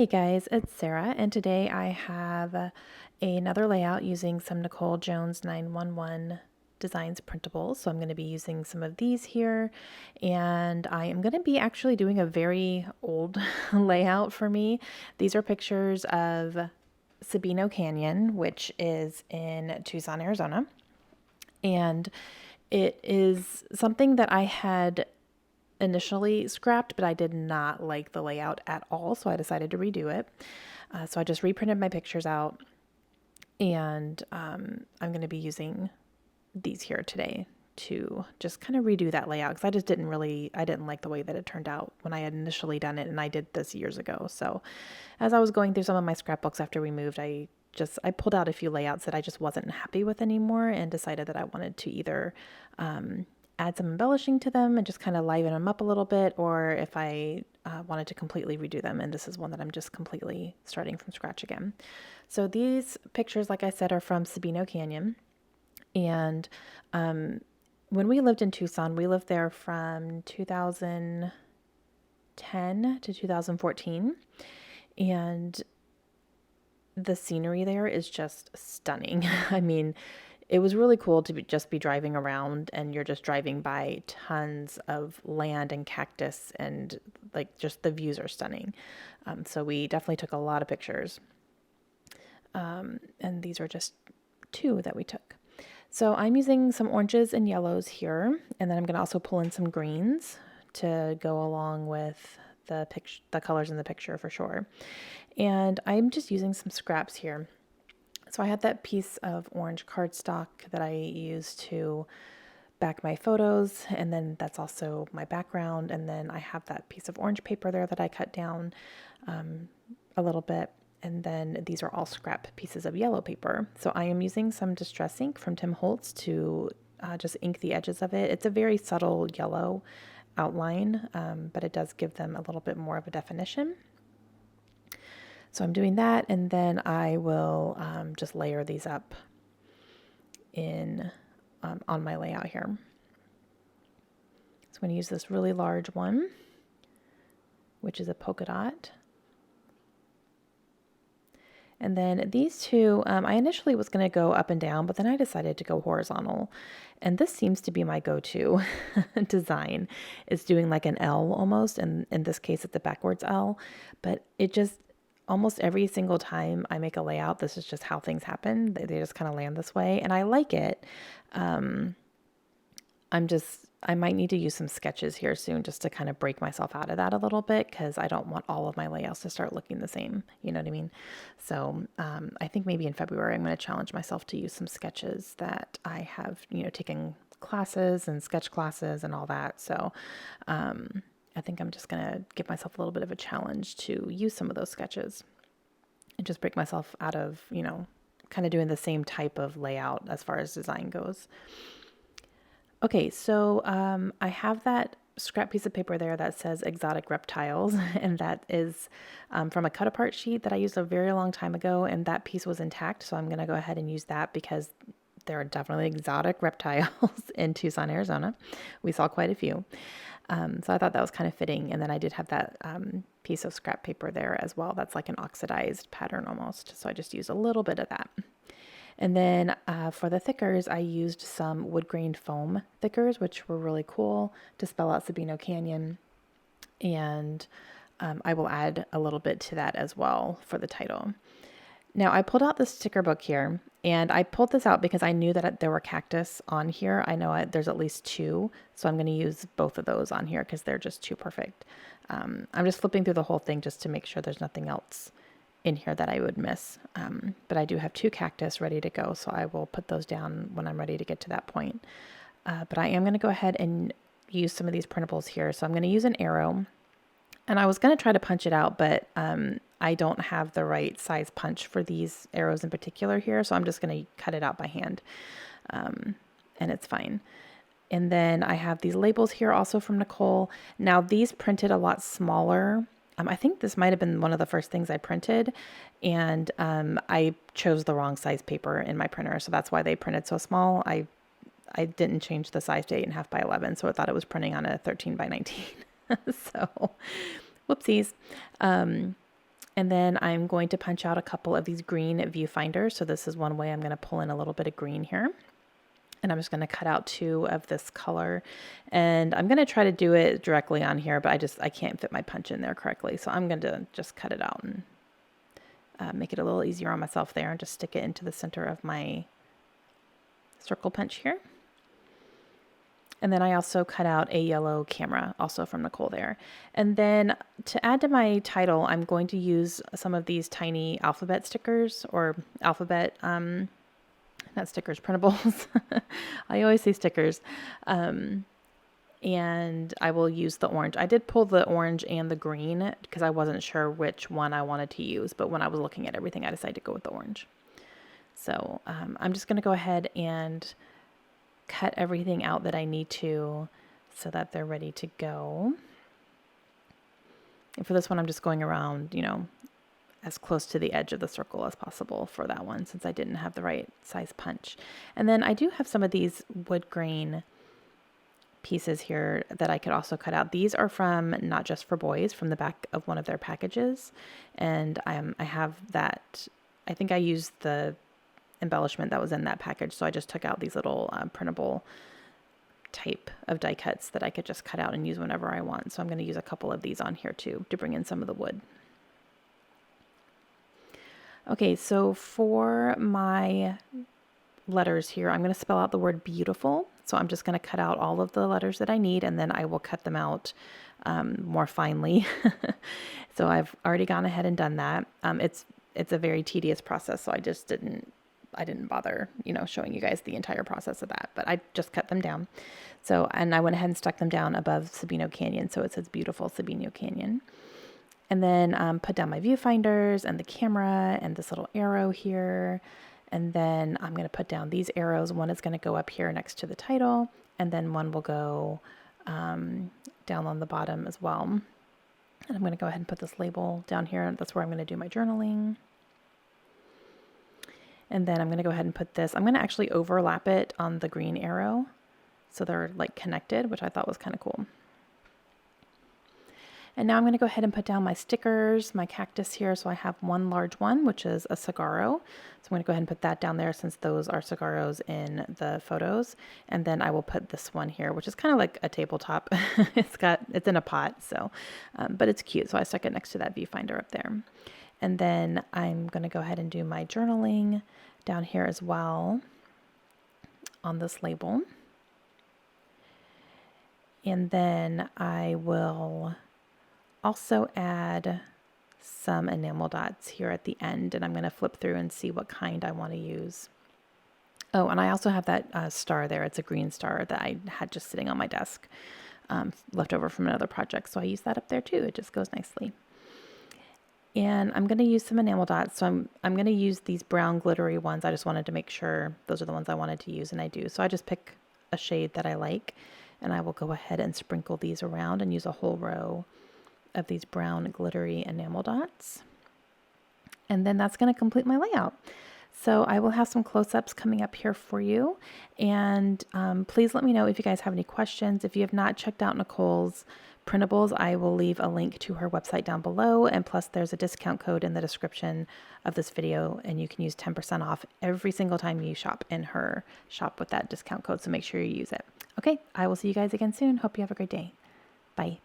Hey guys, it's Sarah, and today I have another layout using some Nicole Jones 911 Designs printables. So I'm going to be using some of these here, and I am going to be actually doing a very old layout for me. These are pictures of Sabino Canyon, which is in Tucson, Arizona, and it is something that I had initially scrapped, but I did not like the layout at all, so I decided to redo it. So I just reprinted my pictures out, and I'm going to be using these here today to just kind of redo that layout because I didn't like the way that it turned out when I had initially done it, and I did this years ago. So as I was going through some of my scrapbooks after we moved, I pulled out a few layouts that I just wasn't happy with anymore and decided that I wanted to either add some embellishing to them and just kind of liven them up a little bit, or if I wanted to completely redo them. And this is one that I'm just completely starting from scratch again. So these pictures, like I said, are from Sabino Canyon. And when we lived in Tucson, we lived there from 2010 to 2014. And the scenery there is just stunning. I mean, it was really cool to just be driving around, and you're just driving by tons of land and cactus, and like just the views are stunning. So we definitely took a lot of pictures. And these are just two that we took. So I'm using some oranges and yellows here, and then I'm going to also pull in some greens to go along with the colors in the picture for sure. And I'm just using some scraps here. So I had that piece of orange cardstock that I used to back my photos, and then that's also my background. And then I have that piece of orange paper there that I cut down a little bit. And then these are all scrap pieces of yellow paper. So I am using some Distress ink from Tim Holtz to just ink the edges of it. It's a very subtle yellow outline, but it does give them a little bit more of a definition. So I'm doing that, and then I will just layer these up in on my layout here. So I'm going to use this really large one, which is a polka dot. And then these two, I initially was going to go up and down, but then I decided to go horizontal. And this seems to be my go-to design. It's doing like an L almost, and in this case, it's a backwards L. But it just, almost every single time I make a layout, this is just how things happen. They just kind of land this way, and I like it. I might need to use some sketches here soon just to kind of break myself out of that a little bit, because I don't want all of my layouts to start looking the same. You know what I mean? So I think maybe in February I'm going to challenge myself to use some sketches that I have, taken classes and sketch classes and all that. So I think I'm just going to give myself a little bit of a challenge to use some of those sketches and just break myself out of, kind of doing the same type of layout as far as design goes. Okay, so I have that scrap piece of paper there that says exotic reptiles, and that is from a cut apart sheet that I used a very long time ago, and that piece was intact, so I'm going to go ahead and use that because there are definitely exotic reptiles in Tucson, Arizona. We saw quite a few. So I thought that was kind of fitting, and then I did have that piece of scrap paper there as well. That's like an oxidized pattern almost, so I just used a little bit of that. And then for the thickers, I used some wood grained foam thickers, which were really cool to spell out Sabino Canyon. And I will add a little bit to that as well for the title. Now I pulled out the sticker book here, and I pulled this out because I knew that there were cactus on here. I know there's at least two, so I'm going to use both of those on here because they're just too perfect. I'm just flipping through the whole thing just to make sure there's nothing else in here that I would miss. But I do have two cactus ready to go, so I will put those down when I'm ready to get to that point. But I am going to go ahead and use some of these printables here. So I'm going to use an arrow, and I was going to try to punch it out, but I don't have the right size punch for these arrows in particular here, so I'm just going to cut it out by hand, and it's fine. And then I have these labels here also from Nicole. Now these printed a lot smaller. I think this might have been one of the first things I printed, and I chose the wrong size paper in my printer, so that's why they printed so small. I didn't change the size to 8.5 by 11, so I thought it was printing on a 13 by 19. So, whoopsies. And then I'm going to punch out a couple of these green viewfinders. So this is one way I'm going to pull in a little bit of green here. And I'm just going to cut out 2 of this color. And I'm going to try to do it directly on here, but I can't fit my punch in there correctly. So I'm going to just cut it out and make it a little easier on myself there and just stick it into the center of my circle punch here. And then I also cut out a yellow camera, also from Nicole there. And then to add to my title, I'm going to use some of these tiny alphabet stickers, or alphabet, not stickers, printables. I always say stickers. And I will use the orange. I did pull the orange and the green because I wasn't sure which one I wanted to use, but when I was looking at everything, I decided to go with the orange. So I'm just going to go ahead and cut everything out that I need to so that they're ready to go. And for this one, I'm just going around, you know, as close to the edge of the circle as possible for that one, since I didn't have the right size punch. And then I do have some of these wood grain pieces here that I could also cut out. These are from Not Just for Boys, from the back of one of their packages. And I have that, I think I used the embellishment that was in that package, so I just took out these little printable type of die cuts that I could just cut out and use whenever I want. So I'm going to use a couple of these on here too to bring in some of the wood. Okay, so for my letters here, I'm going to spell out the word beautiful. So I'm just going to cut out all of the letters that I need, and then I will cut them out more finely. So I've already gone ahead and done that. It's a very tedious process, so I didn't bother, you know, showing you guys the entire process of that, but I just cut them down. So, and I went ahead and stuck them down above Sabino Canyon. So it says beautiful Sabino Canyon. And then put down my viewfinders and the camera and this little arrow here. And then I'm going to put down these arrows. One is going to go up here next to the title, and then one will go down on the bottom as well. And I'm going to go ahead and put this label down here. That's where I'm going to do my journaling. And then I'm going to go ahead and put this, I'm going to actually overlap it on the green arrow so they're like connected, which I thought was kind of cool. And now I'm going to go ahead and put down my stickers, my cactus here. So I have one large one, which is a cigarro. So I'm going to go ahead and put that down there since those are cigarros in the photos. And then I will put this one here, which is kind of like a tabletop. It's in a pot, so, but it's cute. So I stuck it next to that viewfinder up there. And then I'm going to go ahead and do my journaling down here as well on this label. And then I will also add some enamel dots here at the end, and I'm going to flip through and see what kind I want to use. Oh, and I also have that star there. It's a green star that I had just sitting on my desk, left over from another project. So I use that up there too. It just goes nicely. And I'm going to use some enamel dots. So I'm going to use these brown glittery ones. I just wanted to make sure those are the ones I wanted to use, and I do. So I just pick a shade that I like, and I will go ahead and sprinkle these around and use a whole row of these brown glittery enamel dots. And then that's going to complete my layout. So I will have some close-ups coming up here for you. And please let me know if you guys have any questions. If you have not checked out Nicole's printables, I will leave a link to her website down below. And plus there's a discount code in the description of this video, and you can use 10% off every single time you shop in her shop with that discount code. So make sure you use it. Okay, I will see you guys again soon. Hope you have a great day. Bye.